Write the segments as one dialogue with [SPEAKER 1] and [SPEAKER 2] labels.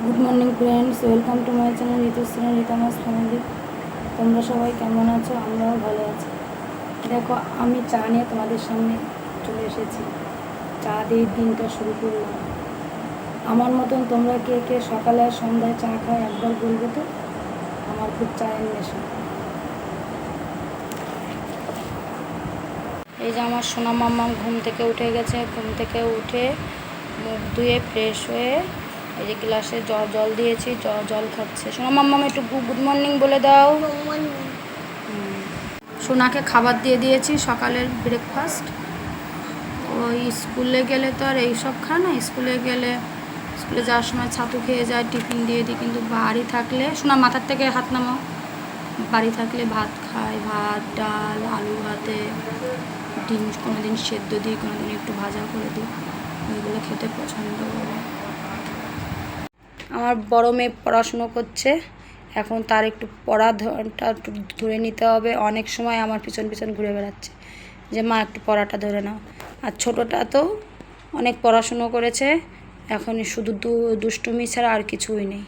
[SPEAKER 1] Good morning friends, welcome to my channel Ritushree Ritama's family. তোমরা সবাই কেমন আছো? আমরাও ভালো আছি। দেখো, আমি চা নিয়ে তোমাদের সামনে চলে এসেছি। চা দিয়ে দিনটা শুরু করলাম। আমার মতন তোমরা কে কে সকালে আর সন্ধ্যায় চা খাও একবার বলবে তো। আমার খুব চায়ের নেশা। এই যে আমার সোনা মাম্মাম ঘুম থেকে উঠে গেছে। ঘুম থেকে উঠে মুখ ধুয়ে ফ্রেশ হয়ে এই যে গ্লাসে জল দিয়েছি, জল খাচ্ছে। সোনা মাম্মাম একটু গুড মর্নিং বলে দাও। সোনাকে খাবার দিয়ে দিয়েছি, সকালের ব্রেকফাস্ট। ওই স্কুলে গেলে তো আর এইসব খায় না। স্কুলে যাওয়ার সময় ছাতু খেয়ে যায়, টিফিন দিয়ে দিই। কিন্তু বাড়ি থাকলে, সোনা মাথার থেকে হাত নামাও, বাড়ি থাকলে ভাত খায়। ভাত, ডাল, আলু ভাতে ডিম কোনো দিন সেদ্ধ দিই, কোনো দিন একটু ভাজা করে দিই। ওইগুলো খেতে পছন্দ করে। আমার বড় মেয়ে পড়াশুনো করছে এখন। তার একটু পড়াটা একটু ধরে নিতে হবে। অনেক সময় আমার পিছন ঘুরে বেড়াচ্ছে যে মা একটু পড়াটা ধরে নাও। আর ছোটোটা তো অনেক পড়াশুনো করেছে, এখন শুধু দুষ্টুমি ছাড়া আর কিছুই নেই।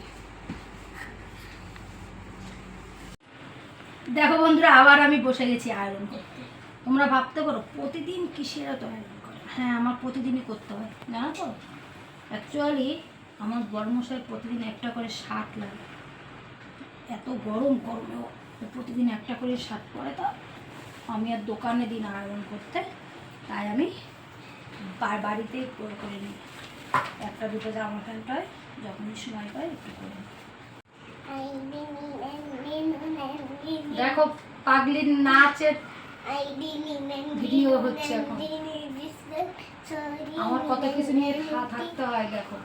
[SPEAKER 1] দেখো বন্ধুরা, আবার আমি বসে গেছি আয়রন করতে। তোমরা ভাবতে পারো প্রতিদিন কিসের তো আয়রন করে? হ্যাঁ, আমার প্রতিদিনই করতে হয়, জানো তো। অ্যাকচুয়ালি আমার বড়মশাই প্রতিদিন একটা করে শার্ট লাগে। এত গরমেও প্রতিদিন একটা করে শার্ট পরে, তো আমি আর দোকানে দিন আয়রন করতে, তাই আমি বাড়িতেই করে নিই। একটা দুটো জামা প্যান্ট হয়, যখনই সময় পাই একটু করে নিই। দেখো, পাগলির নাচের ভিডিও হচ্ছে এখন। আমার কত কিছু নিয়ে থাকতে হয়। দেখো,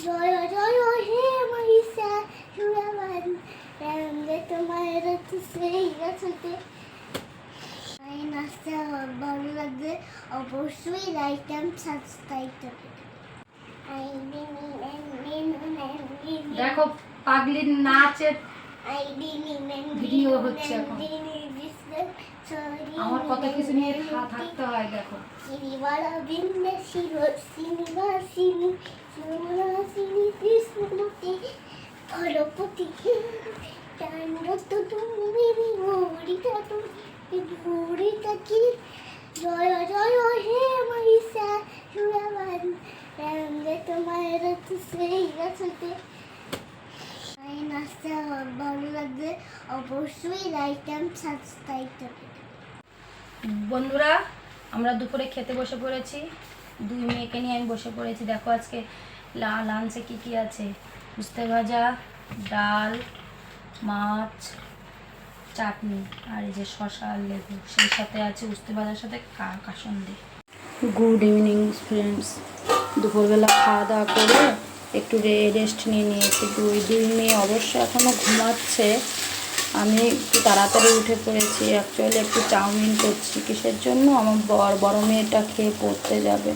[SPEAKER 1] জয় জয় হে মহিষা সুরাবান তোমার সেই গাছতে। নাচতে ভালো লাগবে, অবশ্যই লাইক এন্ড সাবস্ক্রাইব করবে। দেখো, পাগলির নাচের ভিডিও হচ্ছে এখন। আমার কত কিছু নিয়ে থাকতে হয়। দেখো, জয় জয় হে মহিষা সুরাবান তোমার সেই গাছতে। নাচতে ভালো লাগবে, অবশ্যই লাইক এন্ড সাবস্ক্রাইব করবে। বন্ধুরা, আমরা দুপুরে খেতে বসে পড়েছি। দুই মেয়েকে নিয়ে আমি বসে পড়েছি। দেখো, আজকে লাঞ্চে কি আছে: উস্তে ভাজা, ডাল, মাছ, চাটনি, আর এই যে শসা আর লেবু। সেই সাথে আছে উস্তে ভাজার সাথে কাসুন্দি। Good evening friends. দুপুরবেলা খাওয়া দাওয়া করে একটু রেস্ট নিয়েছি। দুই মেয়ে অবশ্য এখনও ঘুমাচ্ছে। আমি একটু তাড়াতাড়ি উঠে পড়েছি। অ্যাকচুয়ালি একটু চাউমিন করছি। কিসের জন্য? আমার বড় মেয়েটা খেয়ে পড়তে যাবে।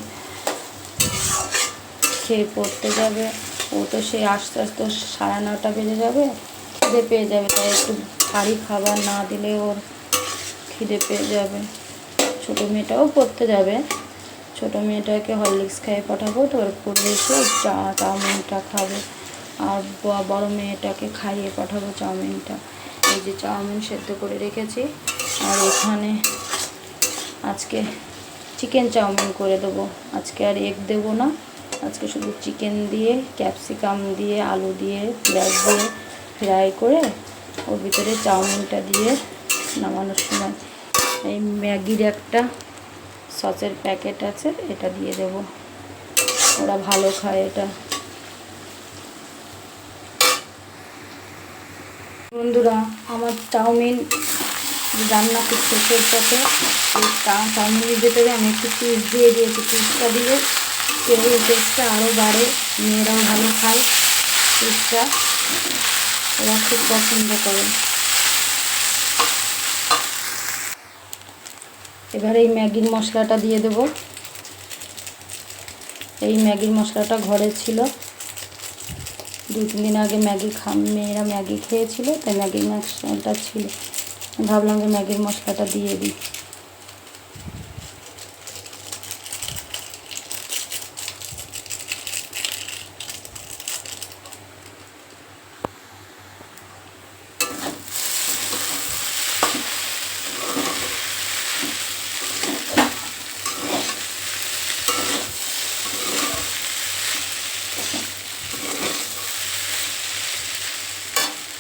[SPEAKER 1] ও তো সেই আস্তে আস্তে 9:30 বেজে যাবে, খিদে পেয়ে যাবে। তাই একটু ভারী খাবার না দিলে ওর খিদে পেয়ে যাবে। ছোটো মেয়েটাও পড়তে যাবে। ছোটো মেয়েটাকে হরলিক্স খাইয়ে পাঠাবো, তো ওর পড়ে এসে চাউমিনটা খাবে। আর বড় মেয়েটাকে খাইয়ে পাঠাবো চাউমিনটা। এই যে চাউমিন সেদ্ধ করে রেখেছি। আর এখানে আজকে চিকেন চাউমিন করে দেবো। আজকে আর এগ দেবো না, আজকে শুধু চিকেন দিয়ে, ক্যাপসিকাম দিয়ে, আলু দিয়ে, পেঁয়াজ দিয়ে ফ্রাই করে ওর ভিতরে চাউমিনটা দিয়ে নামানোর সময় এই ম্যাগির একটা সসের প্যাকেট আছে, এটা দিয়ে দেব। ওরা ভালো খায় এটা। বন্ধুরা, আমার চাউমিন রান্না খুব শেষের পথে। এই চাউমিনের ভেতরে আমি একটু চিজ দিয়ে দিয়েছি। চিজটা দিলে টেস্টটা আরও বাড়ে। মেয়েরাও ভালো খায় চিজটা, ওরা খুব পছন্দ করে। এবার এই ম্যাগির মশলাটা দিয়ে দেব। এই ম্যাগির মশলাটা ঘরে ছিল, 2-3 দিন আগে মেয়েরা ম্যাগি খেয়েছিল, তাই ম্যাগির মশলাটা ছিল, ভাবলাম যে ম্যাগির মশলাটা দিয়ে দিই।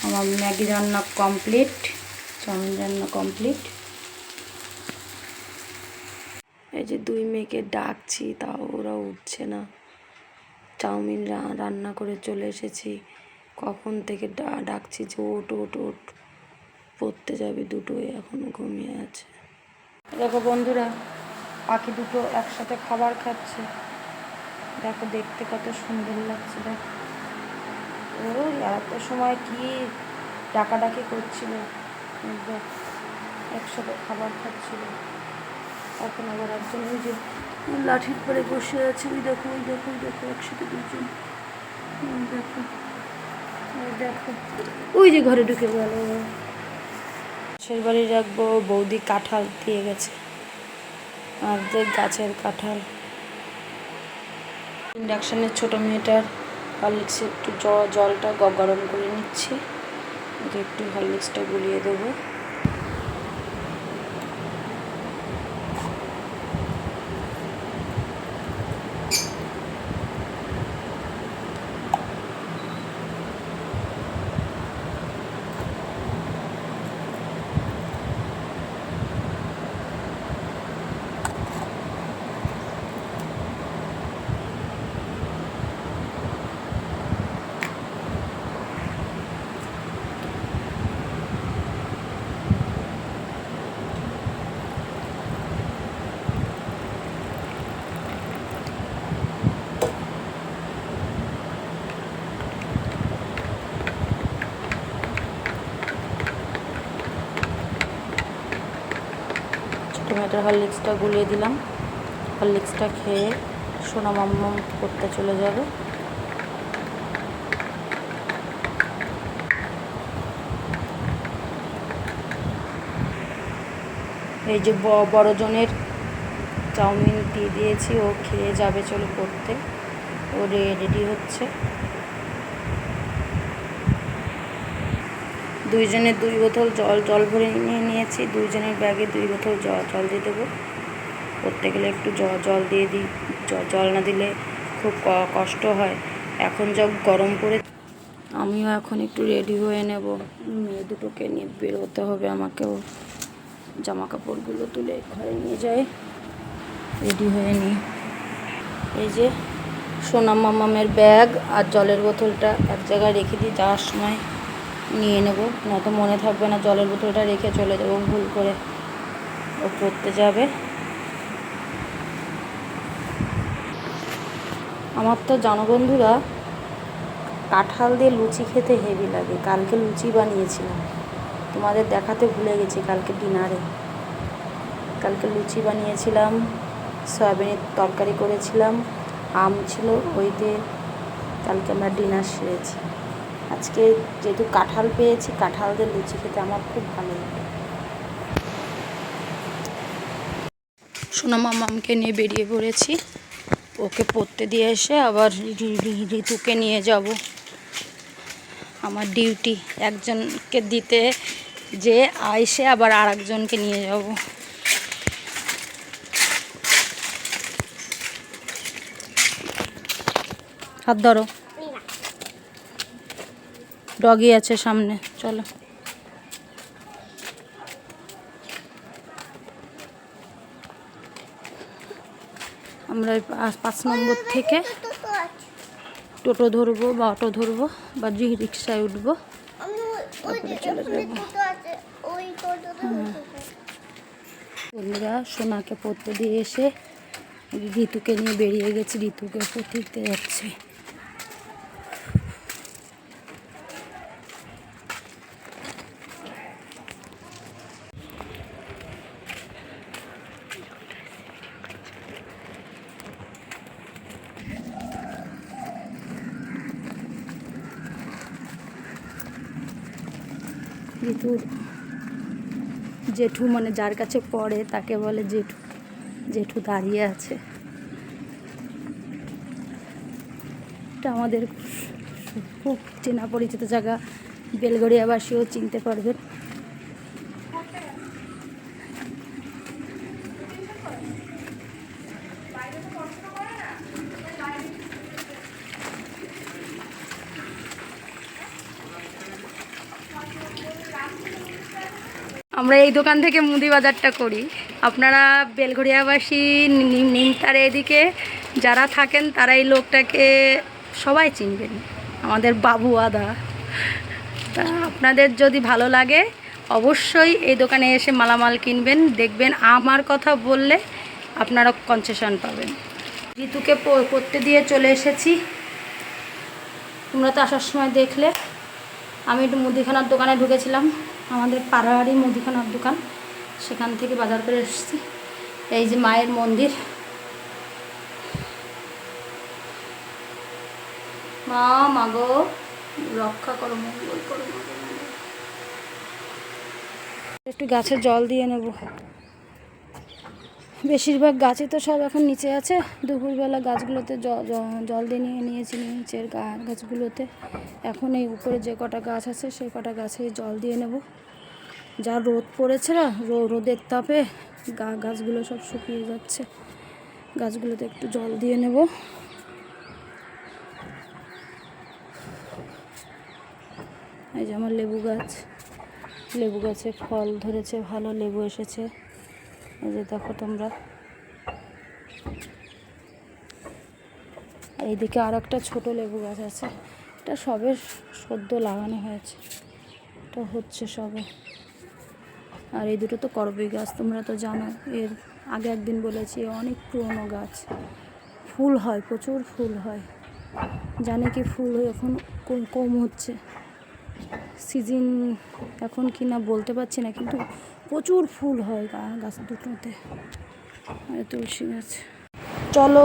[SPEAKER 1] আমার ম্যাগি রান্না কমপ্লিট, চাউমিন রান্না কমপ্লিট। এই যে 2 মেয়েকে ডাকছি, তাও ওরা উঠছে না। চাউমিন রান্না করে চলে এসেছি, কখন থেকে ডাকছি যে ওট ওট ওট, পড়তে যাবে, দুটোই এখনো ঘুমিয়ে আছে। দেখো বন্ধুরা, পাখি দুটো একসাথে খাবার খাচ্ছে, দেখো দেখতে কত সুন্দর লাগছে। দেখো ও এত সময় কি ডাকাডাকি করছিল, একসাথে খাবার খাচ্ছিল। এখন আবার একজন ওই যে লাঠির পরে বসে আছে, ওই দেখো ওই দেখো ওই দেখো, একসাথে দুজন, দেখো ওই দেখো, ওই যে ঘরে ঢুকে গেল। সেই বাড়ি রাখবো, বৌদি কাঁঠাল দিয়ে গেছে, আর যে গাছের কাঁঠাল। ইন্ডাকশানের ছোটো মেয়েটার হরলিক্সে একটু জলটা গরম করে নিচ্ছি, একটু হরলিক্সটা গুলিয়ে দেবো। টমেটোর হরলিক্সটা গুলিয়ে দিলাম। হরলিক্সটা খেয়ে সোনা মাম্মাম করতে চলে যাবে। এই যে বড়জনের চাউমিন দিয়ে দিয়েছি, ও খেয়ে যাবে চলে পড়তে, ও রেডি হচ্ছে। দুইজনের 2 বোতল জল ভরে নিয়ে নিয়েছি, দুইজনের ব্যাগে 2 বোতল জল দিয়ে দেবো। করতে গেলে একটু জল দিয়ে দিই, জল না দিলে খুব কষ্ট হয়। এখন যা গরম পড়ে, আমিও এখন একটু রেডি হয়ে নেব, মেয়ে দুটোকে নিয়ে বেরোতে হবে আমাকেও। জামা কাপড়গুলো তুলে ঘরে নিয়ে যাই, রেডি হয়ে নিই। এই যে সোনা মামামের ব্যাগ আর জলের বোতলটা এক জায়গায় রেখে দিই, যাওয়ার সময় নিয়ে নেব, নয়তো মনে থাকবে না। জলের বোতলটা রেখে চলে যাবো ভুল করে, ও পড়তে যাবে। আমার তো জানো বন্ধুরা, কাঁঠাল দিয়ে লুচি খেতে হেভি লাগে। কালকে লুচি বানিয়েছিলাম, তোমাদের দেখাতে ভুলে গেছি। কালকে লুচি বানিয়েছিলাম, সয়াবিনের তরকারি করেছিলাম, আম ছিল, ওই দিয়ে কালকে আমরা ডিনার সেরেছি। আজকে যেহেতু কাঁঠাল পেয়েছি, কাঁঠাল দিয়ে লুচি খেতে আমার খুব ভালো লাগে। সোনা মামামকে নিয়ে বেরিয়ে পড়েছি, ওকে পড়তে দিয়ে এসে আবার ঋতুকে নিয়ে যাব। আমার ডিউটি একজনকে দিতে যে এসে আবার আর একজনকে নিয়ে যাব। হাত ধরো, ডগি আছে সামনে, চলো। আমরা 5 নম্বর থেকে টোটো ধরবো বা অটো ধরবো বা রিক্সায় উঠবো, তারপরে চলে যাবো। বন্ধুরা, সোনাকে পড়তে দিয়ে এসে ঋতুকে নিয়ে বেরিয়ে গেছি, ঋতুকে পড়তে দিতে যাচ্ছে। ঋতুর জেঠু, মানে যার কাছে পড়ে তাকে বলে জেঠু। জেঠু দাঁড়িয়ে আছে। এটা আমাদের খুব চেনা পরিচিত জায়গা, বেলগড়িয়াবাসীও চিনতে পারবেন। আমরা এই দোকান থেকে মুদি বাজারটা করি। আপনারা বেলঘড়িয়াবাসী নিমতার এদিকে যারা থাকেন তারা এই লোকটাকে সবাই চিনবেন, আমাদের বাবু আদা। তা আপনাদের যদি ভালো লাগে অবশ্যই এই দোকানে এসে মালামাল কিনবেন। দেখবেন আমার কথা বললে আপনারা কনসেশন পাবেন। ঋতুকে পড়তে দিয়ে চলে এসেছি। তোমরা তো আসার সময় দেখলে। আমি একটু মুদিখানার দোকানে ঢুকেছিলাম, আমাদের পাড়ারই মুদিখানার দোকান, সেখান থেকে বাজার করে এসেছি। এই যে মায়ের মন্দির, মা মাগো রক্ষা করো, মঙ্গল করো। একটু গাছে জল দিয়ে নেব। বেশিরভাগ গাছই তো সব এখন নিচে আছে। দুপুরবেলা গাছগুলোতে জল দিয়ে নিয়েছি, নিচের গাছগুলোতে। এখন এই উপরে যে কটা গাছ আছে সেই কটা গাছে জল দিয়ে নেব। যা রোদ পড়েছে না, রোদের তাপে গাছগুলো সব শুকিয়ে যাচ্ছে। গাছগুলোতে একটু জল দিয়ে নেব। এই যে আমার লেবু গাছ, লেবু গাছে ফল ধরেছে, ভালো লেবু এসেছে। এই যে দেখো তোমরা। এইদিকে আর একটা ছোটো লেবু গাছ আছে, এটা সবে সদ্য লাগানো হয়েছে, এটা হচ্ছে সবে। আর এই দুটো তো করবী গাছ, তোমরা তো জানো। এর আগে একদিন বলেছি অনেক পুরনো গাছ, ফুল হয়, প্রচুর ফুল হয়। জানি কি ফুল এখন কম হচ্ছে, সিজন এখন কি না বলতে পারছি না, কিন্তু প্রচুর ফুল হয় গাছ দুটোতে। আর তুলসী গাছ। চলো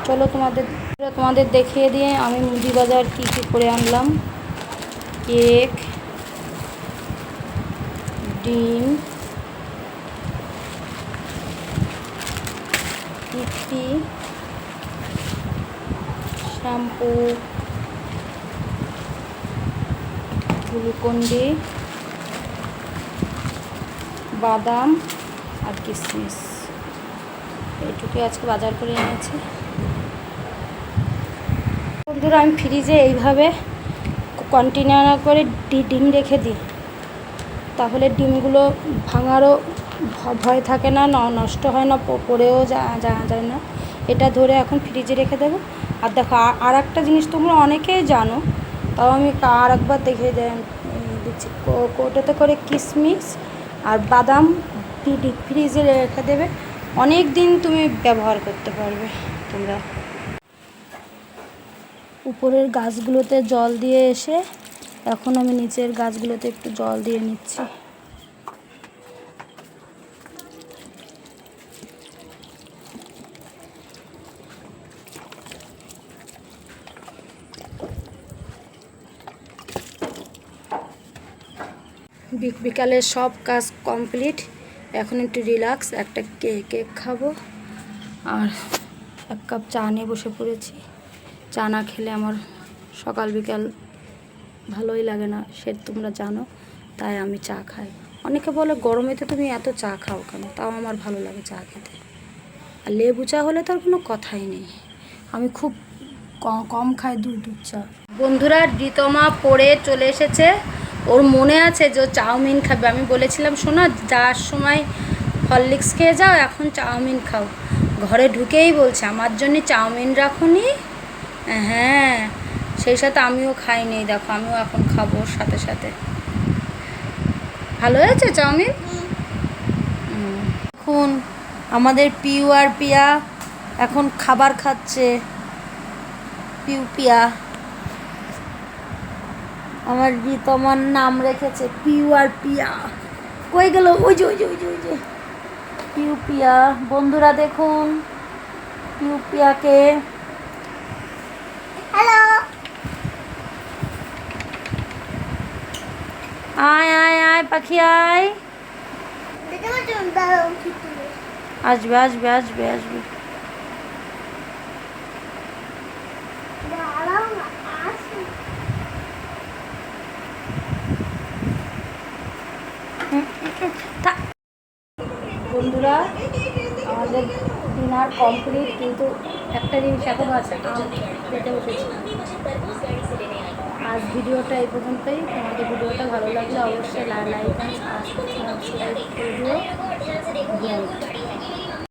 [SPEAKER 1] চলো তোমাদের দেখিয়ে দিয়ে আমি মুদি বাজার কী কী করে আনলাম। কেক, ডিম, টিপি, শ্যাম্পু, গ্লুকন্ডি, বাদাম আর কিশমিশ, এইটুকুই আজকে বাজার করে এনেছি। বন্ধুরা, আমি ফ্রিজে এইভাবে কন্টেনার করে ডিম রেখে দিই, তাহলে ডিমগুলো ভাঙারও ভয় থাকে না, নষ্ট হয় না, পড়েও যায় না। এটা ধরে এখন ফ্রিজে রেখে দেবো। আর দেখো আর একটা জিনিস তোমরা অনেকেই জানো, তাও আমি আর একবার দেখিয়ে দিচ্ছি। ওটাতে করে কিশমিশ আর বাদাম ফ্রিজে রেখে দেবে, অনেক দিন তুমি ব্যবহার করতে পারবে তোমরা। উপরের গাছগুলোতে জল দিয়ে এসে এখন আমি নিচের গাছগুলোতে একটু জল দিয়ে নিচ্ছি। বিকালে সব কাজ কমপ্লিট, এখন একটু রিল্যাক্স, একটা কেক খাবো আর 1 কাপ চা নিয়ে বসে পড়েছি। চা না খেলে আমার সকাল বিকাল ভালোই লাগে না, সে তোমরা জানো, তাই আমি চা খাই। অনেকে বলে গরমেতে তুমি এত চা খাও কেন, তাও আমার ভালো লাগে চা খেতে। আর লেবু চা হলে তার কোনো কথাই নেই, আমি খুব কম খাই দুধ চা। বন্ধুরা, রিতমা পড়ে চলে এসেছে, ওর মনে আছে যে ও চাউমিন খাবে। আমি বলেছিলাম শোনা, যাওয়ার সময় হরলিক্স খেয়ে যাও, এখন চাউমিন খাও। ঘরে ঢুকেই বলছে আমার জন্য চাউমিন রাখুনি। হ্যাঁ, সেই সাথে আমিও খাইনি, দেখো আমিও এখন খাবো ওর সাথে সাথে। ভালো হয়েছে চাউমিন। এখন আমাদের পিউ আর পিয়া এখন খাবার খাচ্ছে। পিয়া আমার রিতমার নাম রেখেছে পিউ আর পিয়া। কই গেল? ওই যে পিয়া। বন্ধুরা দেখুন পিয়াকে। হ্যালো। আয় পাখি আয়। আসবে আসবে আসবে আসবে। বন্ধুরা আমাদের ডিনার কমপ্লিট, কিন্তু একটা জিনিস এখনও আছে, আম খেতে বসেছি। আজ ভিডিওটা এই পর্যন্তই। তোমাদের ভিডিওটা ভালো লাগলে অবশ্যই লাইক অ্যান্ড সাবস্ক্রাইব করে দিও।